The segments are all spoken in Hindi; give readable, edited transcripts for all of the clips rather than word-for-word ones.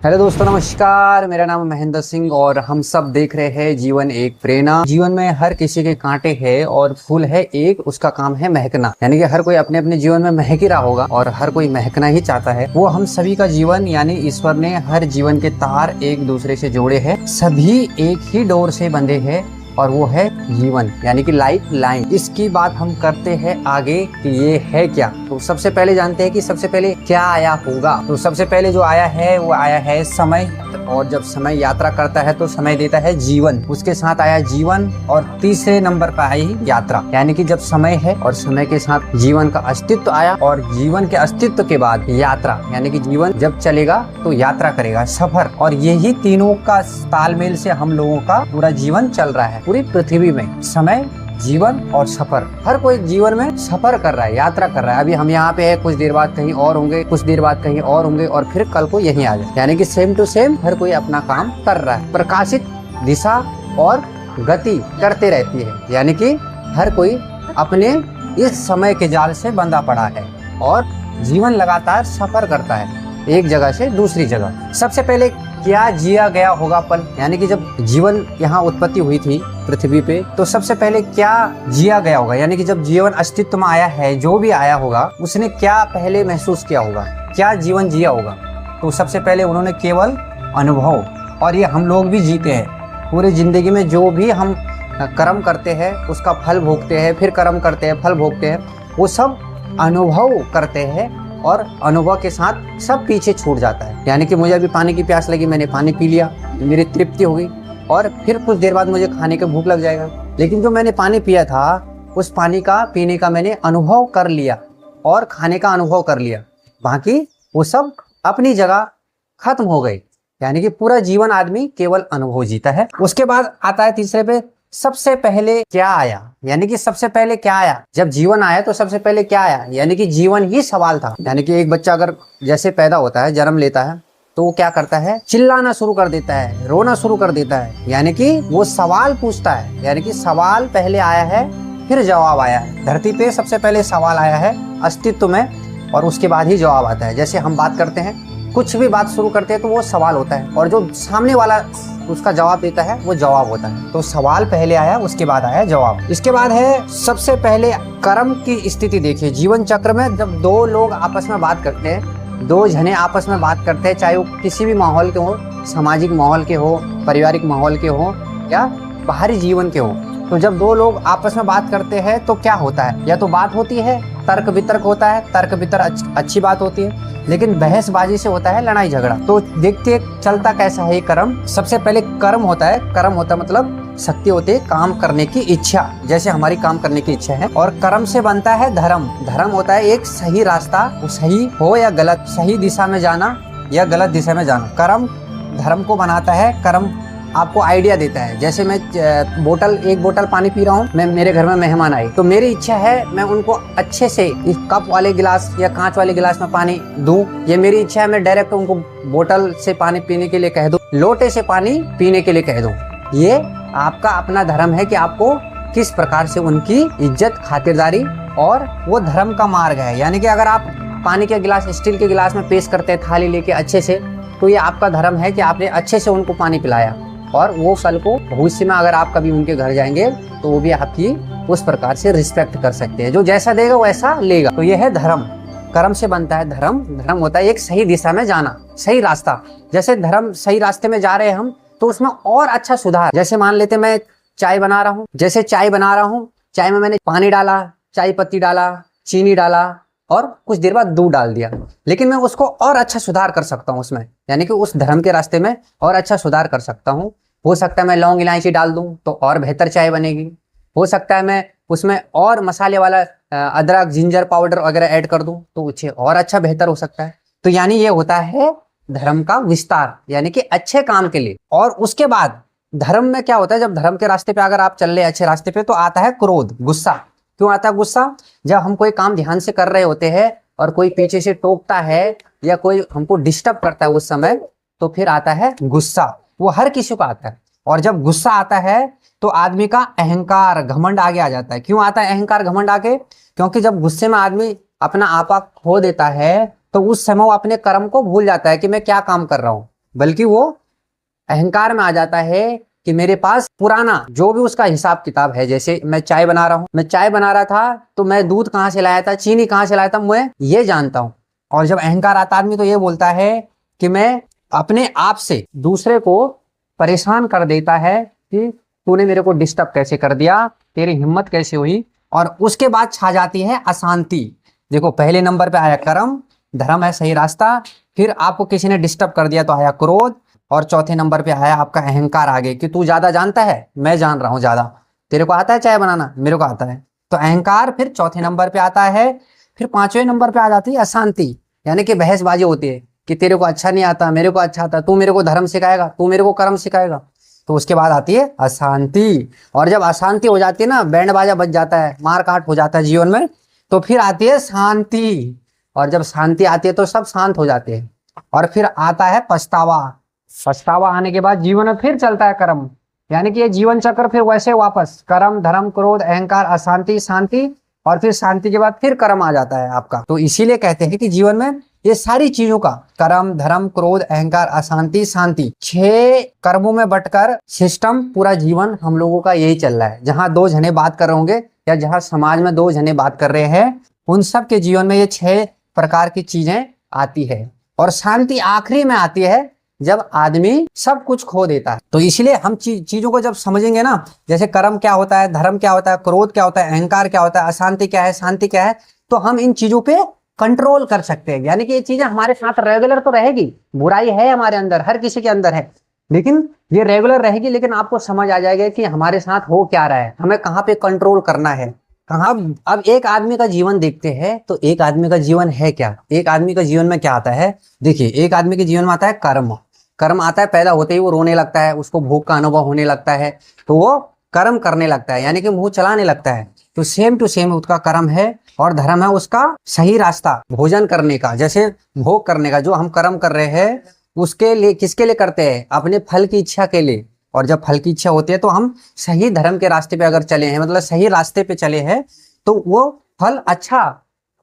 हेलो दोस्तों, नमस्कार। मेरा नाम है महेंद्र सिंह और हम सब देख रहे हैं जीवन एक प्रेरणा। जीवन में हर किसी के कांटे हैं और फूल है एक, उसका काम है महकना। यानी कि हर कोई अपने अपने जीवन में महक ही रहा होगा और हर कोई महकना ही चाहता है। वो हम सभी का जीवन, यानी ईश्वर ने हर जीवन के तार एक दूसरे से जोड़े हैं। सभी एक ही डोर से बंधे हैं और वो है जीवन, यानी कि लाइफ लाइन। इसकी बात हम करते हैं आगे कि ये है क्या। तो सबसे पहले जानते हैं कि सबसे पहले क्या आया होगा। तो सबसे पहले जो आया है वो आया है समय। और जब समय यात्रा करता है तो समय देता है जीवन, उसके साथ आया जीवन। और तीसरे नंबर पर आई यात्रा, यानी कि जब समय है और समय के साथ जीवन का अस्तित्व आया और जीवन के अस्तित्व के बाद यात्रा, यानी कि जीवन जब चलेगा तो यात्रा करेगा, सफर। और यही तीनों का तालमेल से हम लोगों का पूरा जीवन चल रहा है पूरी पृथ्वी में। समय, जीवन और सफर। हर कोई जीवन में सफर कर रहा है, यात्रा कर रहा है। अभी हम यहाँ पे है, कुछ देर बाद कहीं और होंगे, कुछ देर बाद कहीं और होंगे और फिर कल को यहीं आ जाए। यानी कि सेम टू सेम हर कोई अपना काम कर रहा है। प्रकाशित दिशा और गति करते रहती है, यानी कि हर कोई अपने इस समय के जाल से बंधा पड़ा है और जीवन लगातार सफर करता है एक जगह से दूसरी जगह। सबसे पहले क्या जिया गया होगा पल, यानी कि जब जीवन यहाँ उत्पत्ति हुई थी पृथ्वी पे, तो सबसे पहले क्या जिया गया होगा। यानी कि जब जीवन अस्तित्व में आया है, जो भी आया होगा उसने क्या पहले महसूस किया होगा, क्या जीवन जिया होगा। तो सबसे पहले उन्होंने केवल अनुभव, और ये हम लोग भी जीते हैं पूरी जिंदगी में। जो भी हम कर्म करते हैं उसका फल भोगते हैं, फिर कर्म करते हैं, फल भोगते हैं, वो सब अनुभव करते हैं और अनुभव के साथ सब पीछे छूट जाता है। यानी कि मुझे अभी पानी की प्यास लगी, मैंने पानी पी लिया, मेरी तृप्ति हो गई और फिर कुछ देर बाद मुझे खाने का भूख लग जाएगा। लेकिन जो मैंने पानी पिया था, उस पानी का पीने का मैंने अनुभव कर लिया और खाने का अनुभव कर लिया, बाकी वो सब अपनी जगह खत्म हो गई। यानी कि पूरा जीवन आदमी केवल अनुभव जीता है। उसके बाद आता है तीसरे पे, सबसे पहले क्या आया। यानी कि सबसे पहले क्या आया, जब जीवन आया तो सबसे पहले क्या आया, यानी कि जीवन ही सवाल था। यानी कि एक बच्चा अगर जैसे पैदा होता है, जन्म लेता है, तो वो क्या करता है, चिल्लाना शुरू कर देता है, रोना शुरू कर देता है। यानी कि वो सवाल पूछता है, यानी कि सवाल पहले आया है फिर जवाब आया है। धरती पे सबसे पहले सवाल आया है अस्तित्व में और उसके बाद ही जवाब आता है। जैसे हम बात करते हैं, कुछ भी बात शुरू करते हैं तो वो सवाल होता है और जो सामने वाला उसका जवाब देता है वो जवाब होता है। तो सवाल पहले आया, उसके बाद आया जवाब। इसके बाद है सबसे पहले कर्म की स्थिति। देखिए जीवन चक्र में जब दो लोग आपस में बात करते हैं, दो जने आपस में बात करते हैं, चाहे वो किसी भी माहौल के हो, सामाजिक माहौल के हो, पारिवारिक माहौल के हो या बाहरी जीवन के हो, तो जब दो लोग आपस में बात करते हैं तो क्या होता है, या तो बात होती है, तर्क वितर्क होता है, तर्क वितर्क अच्छी बात होती है, लेकिन बहसबाजी से होता है लड़ाई झगड़ा। तो देखते चलता कैसा है कर्म। सबसे पहले कर्म होता है, कर्म होता है मतलब शक्ति होती है काम करने की इच्छा, जैसे हमारी काम करने की इच्छा है। और कर्म से बनता है धर्म। धर्म होता है एक सही रास्ता, वो सही हो या गलत, सही दिशा में जाना या गलत दिशा में जाना। कर्म धर्म को बनाता है, कर्म आपको आइडिया देता है। जैसे मैं एक बोतल पानी पी रहा हूँ, मैं मेरे घर में मेहमान आए तो मेरी इच्छा है मैं उनको अच्छे से इस कप वाले गिलास या कांच वाले गिलास में पानी दूं। ये मेरी इच्छा है, मैं डायरेक्ट उनको बोतल से पानी पीने के लिए कह दूं, लोटे से पानी पीने के लिए कह दूं। ये आपका अपना धर्म है कि आपको किस प्रकार से उनकी इज्जत, खातिरदारी, और वो धर्म का मार्ग है। यानी कि अगर आप पानी के गिलास स्टील के गिलास में पेश करते हैं थाली लेके अच्छे से, तो ये आपका धर्म है कि आपने अच्छे से उनको पानी पिलाया। और वो कल को भविष्य में अगर आप कभी उनके घर जाएंगे तो वो भी आपकी उस प्रकार से रिस्पेक्ट कर सकते हैं, जो जैसा देगा वैसा लेगा। तो ये है धर्म। कर्म से बनता है धर्म। धर्म होता है एक सही दिशा में जाना, सही रास्ता। जैसे धर्म सही रास्ते में जा रहे हैं हम, तो उसमें और अच्छा सुधार। जैसे मान लेते मैं चाय बना रहा हूँ, जैसे चाय बना रहा हूँ, चाय में मैंने पानी डाला, चाय पत्ती डाला, चीनी डाला और कुछ देर बाद दूध डाल दिया, लेकिन मैं उसको और अच्छा सुधार कर सकता हूँ उसमें, यानी कि उस धर्म के रास्ते में और अच्छा सुधार कर सकता हूँ। हो सकता है मैं लौंग इलायची डाल दूं तो और बेहतर चाय बनेगी। हो सकता है मैं उसमें और मसाले वाला अदरक, जिंजर पाउडर वगैरह ऐड कर दूं तो उसे और अच्छा बेहतर हो सकता है। तो यानी ये होता है धर्म का विस्तार, यानी कि अच्छे काम के लिए। और उसके बाद धर्म में क्या होता है, जब धर्म के रास्ते पे अगर आप चल रहे अच्छे रास्ते पे, तो आता है क्रोध, गुस्सा। क्यों आता है गुस्सा? जब हम कोई काम ध्यान से कर रहे होते हैं और कोई पीछे से टोकता है या कोई हमको डिस्टर्ब करता है उस समय, तो फिर आता है गुस्सा। वो हर किसी को आता है। और जब गुस्सा आता है तो आदमी का अहंकार, घमंड आगे आ जाता है। क्यों आता है अहंकार, घमंड आगे? क्योंकि जब गुस्से में आदमी अपना आपा खो देता है तो उस समय वो अपने कर्म को भूल जाता है कि मैं क्या काम कर रहा हूँ। बल्कि वो अहंकार में आ जाता है कि मेरे पास पुराना जो भी उसका हिसाब किताब है। जैसे मैं चाय बना रहा हूँ, मैं चाय बना रहा था तो मैं दूध कहाँ से लाया था, चीनी कहाँ से लाया था, मैं ये जानता हूँ। और जब अहंकार आता आदमी तो ये बोलता है कि मैं अपने आप से दूसरे को परेशान कर देता है कि तूने मेरे को डिस्टर्ब कैसे कर दिया, तेरी हिम्मत कैसे हुई। और उसके बाद छा जाती है अशांति। देखो पहले नंबर पे आया कर्म, धर्म है सही रास्ता, फिर आपको किसी ने डिस्टर्ब कर दिया तो आया क्रोध, और चौथे नंबर पे आया आपका अहंकार आगे कि तू ज्यादा जानता है, मैं जान रहा हूं ज्यादा, तेरे को आता है चाय बनाना, मेरे को आता है। तो अहंकार फिर चौथे नंबर पे आता है। फिर पांचवें नंबर पे आ जाती है अशांति, यानी कि बहसबाजी होती है कि तेरे को अच्छा नहीं आता, मेरे को अच्छा आता, तू मेरे को धर्म सिखाएगा, तू मेरे को कर्म सिखाएगा। तो उसके बाद आती है अशांति। और जब अशांति हो जाती है ना, बैंड बाजा बज जाता है, मार काट हो जाता है जीवन में, तो फिर आती है शांति। और जब शांति आती है तो सब शांत हो जाते हैं। और फिर आता है पछतावा। पछतावा आने के बाद जीवन में फिर चलता है कर्म, यानी कि ये जीवन चक्र फिर वैसे वापस कर्म, धर्म, क्रोध, अहंकार, अशांति, शांति, और फिर शांति के बाद फिर कर्म आ जाता है आपका। तो इसीलिए कहते हैं कि जीवन में ये सारी चीजों का कर्म, धर्म, क्रोध, अहंकार, अशांति, शांति, 6 कर्मों में बंटकर सिस्टम पूरा जीवन हम लोगों का यही चल रहा है। जहां 2 जने बात कर रहे होंगे या जहां समाज में 2 जने बात कर रहे हैं, उन सब के जीवन में ये 6 प्रकार की चीजें आती है। और शांति आखिरी में आती है जब आदमी सब कुछ खो देता है। तो इसलिए हम चीजों को जब समझेंगे ना, जैसे कर्म क्या होता है, धर्म क्या होता है, क्रोध क्या होता है, अहंकार क्या होता है, अशांति क्या है, शांति क्या है, तो हम इन चीजों पे कंट्रोल कर सकते हैं। यानी कि ये चीजें हमारे साथ रेगुलर तो रहेगी, बुराई है हमारे अंदर, हर किसी के अंदर है, लेकिन ये रेगुलर रहेगी। लेकिन आपको समझ आ जाएगा कि हमारे साथ हो क्या रहा है, हमें कहाँ पे कंट्रोल करना है, कहाँ। अब एक आदमी का जीवन देखते हैं तो एक आदमी का जीवन है क्या, एक आदमी का जीवन में क्या आता है। देखिए एक आदमी के जीवन में आता है कर्म। कर्म आता है, पैदा होते ही वो रोने लगता है, उसको भूख का अनुभव होने लगता है, तो वो कर्म करने लगता है, यानी कि मुंह चलाने लगता है। तो सेम टू सेम उसका कर्म है। और धर्म है उसका सही रास्ता, भोजन करने का, जैसे भोग करने का। जो हम कर्म कर रहे हैं उसके लिए, किसके लिए करते हैं, अपने फल की इच्छा के लिए। और जब फल की इच्छा होती है तो हम सही धर्म के रास्ते पे अगर चले हैं, मतलब सही रास्ते पे चले हैं, तो वो फल अच्छा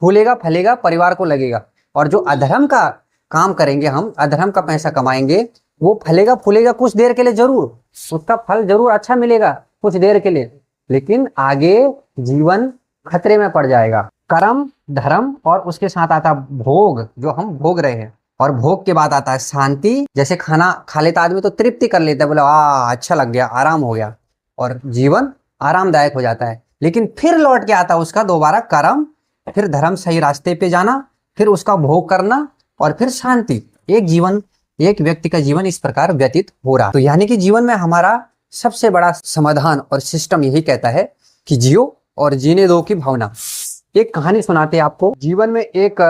फूलेगा, फलेगा, परिवार को लगेगा। और जो अधर्म का काम करेंगे, हम अधर्म का पैसा कमाएंगे, वो फलेगा फूलेगा कुछ देर के लिए जरूर, उसका फल जरूर अच्छा मिलेगा कुछ देर के लिए, लेकिन आगे जीवन खतरे में पड़ जाएगा। कर्म, धर्म, और उसके साथ आता भोग, जो हम भोग रहे हैं। और भोग के बाद आता है शांति। जैसे खाना खा लेता आदमी तो तृप्ति कर लेता है, बोला अच्छा लग गया, आराम हो गया, और जीवन आरामदायक हो जाता है। लेकिन फिर लौट के आता है उसका दोबारा कर्म, फिर धर्म, सही रास्ते पे जाना, फिर उसका भोग करना, और फिर शांति। एक जीवन, एक व्यक्ति का जीवन इस प्रकार व्यतीत हो रहा। तो यानी कि जीवन में हमारा सबसे बड़ा समाधान और सिस्टम यही कहता है कि जियो और जीने दो की भावना। एक कहानी सुनाते हैं आपको। जीवन में एक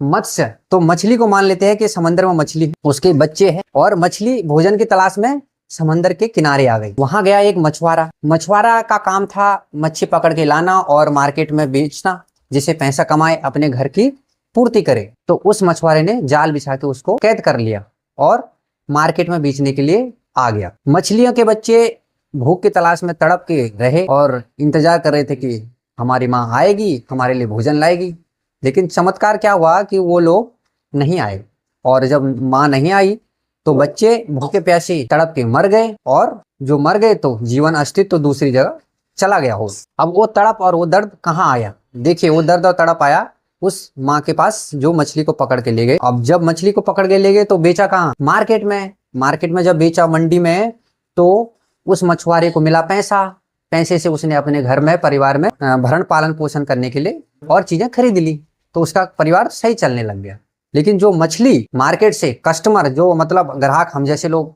मत्स्य, तो मछली को मान लेते हैं कि समंदर में मछली है, उसके बच्चे हैं, और मछली भोजन की तलाश में समंदर के किनारे आ गई। वहां गया एक मछुआरा। मछुआरा का काम था मच्छी पकड़ के लाना और मार्केट में बेचना, जिससे पैसा कमाए, अपने घर की पूर्ति करे। तो उस मछुआरे ने जाल बिछा के उसको कैद कर लिया और मार्केट में बेचने के लिए आ गया। मछलियों के बच्चे भूख की तलाश में तड़प के रहे और इंतजार कर रहे थे कि हमारी माँ आएगी, हमारे लिए भोजन लाएगी। लेकिन चमत्कार क्या हुआ कि वो लोग नहीं आए, और जब माँ नहीं आई तो बच्चे भूखे प्यासे तड़प के मर गए, और जो मर गए तो जीवन अस्तित्व तो दूसरी जगह चला गया हो। अब वो तड़प और वो दर्द कहाँ आया, देखिए वो दर्द और तड़प आया उस माँ के पास जो मछली को पकड़ के ले गए। अब जब मछली को पकड़ के ले गए तो बेचा कहाँ, मार्केट में। मार्केट में जब बेचा मंडी में, तो उस मछुआरे को मिला पैसा। पैसे से उसने अपने घर में, परिवार में भरण पालन पोषण करने के लिए और चीजें खरीद ली, तो उसका परिवार सही चलने लग गया। लेकिन जो मछली मार्केट से कस्टमर, जो मतलब ग्राहक हम जैसे लोग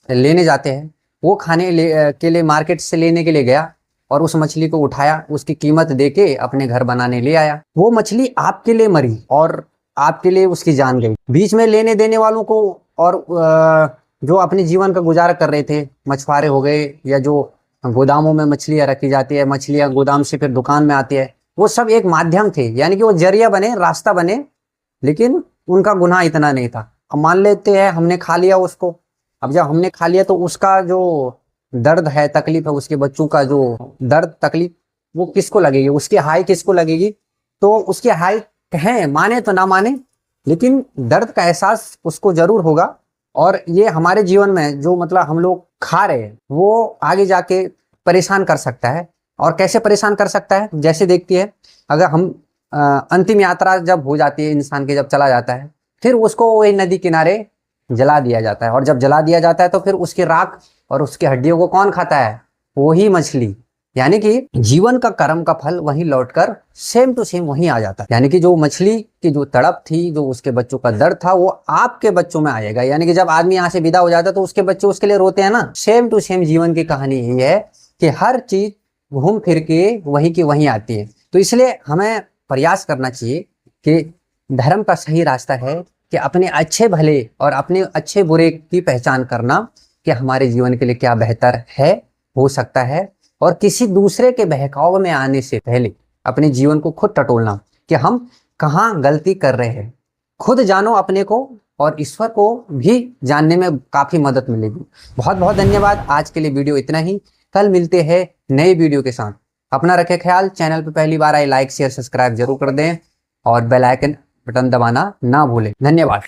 लेने जाते हैं, वो खाने के लिए मार्केट से लेने के लिए गया और उस मछली को उठाया, उसकी कीमत देके अपने घर बनाने ले आया। वो मछली आपके लिए मरी और आपके लिए उसकी जान गई। बीच में लेने देने वालों को और जो अपने जीवन का गुजारा कर रहे थे, मछुआरे हो गए, या जो गोदामों में मछलियां रखी जाती है, मछलियां गोदाम से फिर दुकान में आती है, वो सब एक माध्यम थे, यानी कि वो जरिया बने, रास्ता बने, लेकिन उनका गुनाह इतना नहीं था। अब मान लेते हैं हमने खा लिया उसको। अब जब हमने खा लिया तो उसका जो दर्द है, तकलीफ है, उसके बच्चों का जो दर्द तकलीफ, वो किसको लगेगी, उसकी हाई किसको लगेगी। तो उसकी हाई कहें, माने तो ना माने, लेकिन दर्द का एहसास उसको जरूर होगा। और ये हमारे जीवन में जो मतलब हम लोग खा रहे हैं वो आगे जाके परेशान कर सकता है। और कैसे परेशान कर सकता है, जैसे देखती है अगर हम अंतिम यात्रा जब हो जाती है इंसान के, जब चला जाता है, फिर उसको वही नदी किनारे जला दिया जाता है। और जब जला दिया जाता है तो फिर उसकी राख और उसकी हड्डियों को कौन खाता है? वही मछली। यानी कि जीवन का कर्म का फल वहीं लौटकर सेम टू सेम वहीं आ जाता है। यानी कि जो मछली की जो तड़प थी, जो उसके बच्चों का दर्द था, वो आपके बच्चों में आएगा। यानी कि जब आदमी यहाँ से विदा हो जाता है तो उसके बच्चे उसके लिए रोते हैं ना। सेम टू सेम जीवन की कहानी यही है कि हर चीज घूम फिर के वहीं की वहीं आती है। तो इसलिए हमें प्रयास करना चाहिए कि धर्म का सही रास्ता है कि अपने अच्छे भले और अपने अच्छे बुरे की पहचान करना कि हमारे जीवन के लिए क्या बेहतर है, हो सकता है। और किसी दूसरे के बहकाव में आने से पहले अपने जीवन को खुद टटोलना कि हम कहाँ गलती कर रहे हैं। खुद जानो अपने को, और ईश्वर को भी जानने में काफी मदद मिलेगी। बहुत बहुत धन्यवाद। आज के लिए वीडियो इतना ही। कल मिलते हैं नए वीडियो के साथ। अपना रखें ख्याल। चैनल पर पहली बार आए लाइक शेयर सब्सक्राइब जरूर कर दें और बेल आइकन बटन दबाना ना भूलें। धन्यवाद।